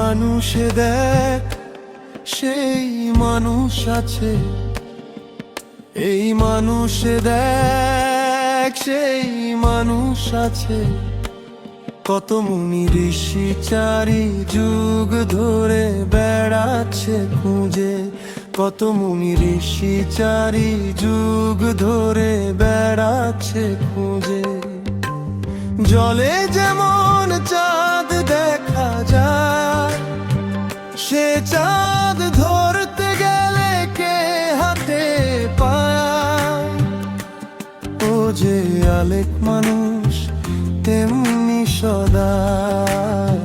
মানুষে দেখ সেই মানুষ আছে, এই মানুষে দেখ সেই মানুষ আছে। কত মুনি ঋষি চারি যুগ ধরে বেড়াচ্ছে খুঁজে, কত মুনি ঋষি চারি যুগ ধরে বেড়াচ্ছে খুঁজে। জলে যেমন চাঁদ দেখা যায়, সে চাঁদ ধরতে গেলে কে হাতে পায়। ও যে আলেক মানুষ তেমনি সদায়,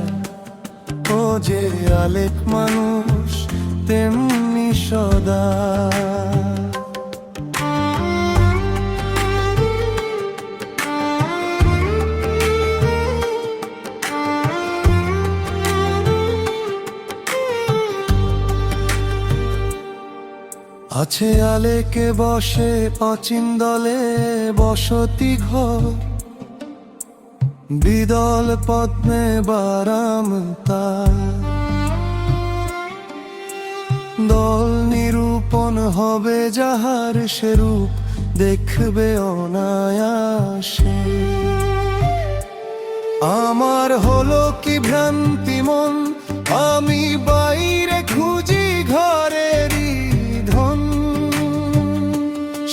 ও যে আলেক মানুষ তেমনি সদায়। আছে আলেকে বসে অচিন দলে বসতি ঘর, বিদল পদ্মে বারাম তার। দল নিরূপণ হবে যাহার, সে রূপ দেখবে অনায়াসে। আমার হলো কি ভ্রান্তি মন, আমি বাইরে খুঁজি ঘরেরই ধন।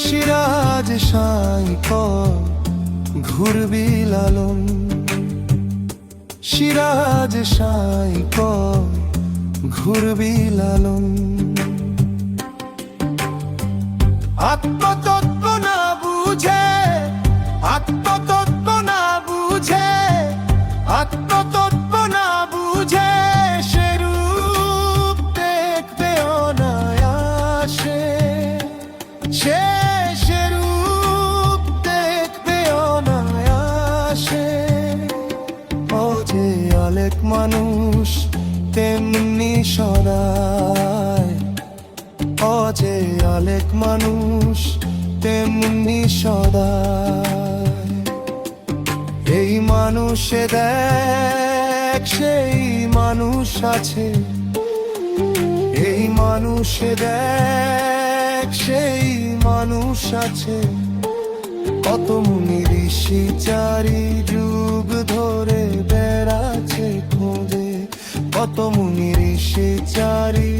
সিরাজ সাই ঘুরবি লালন, সিরাজ সাই ঘুরবি লালন। আত্মতত্ত্ব না বুঝে, আত্মতত্ত্ব না বুঝে, আত্মতত্ত্ব না বুঝে, সে রূপ দেখবে অনায়াসে। সে রূপ দেখবে অনায়াসে। ও যে আলেক মানুষ তেমনি সদায়, ও যে আলেক মানুষ তেমনি সদায়। এই মানুষে দেখ সেই মানুষ আছে, এই মানুষে দেখ সেই মানুষ আছে। কত মুনি ঋষি চারি যুগ ধরে বেড়াচ্ছে খুঁজে, কত মুনি ঋষি চারি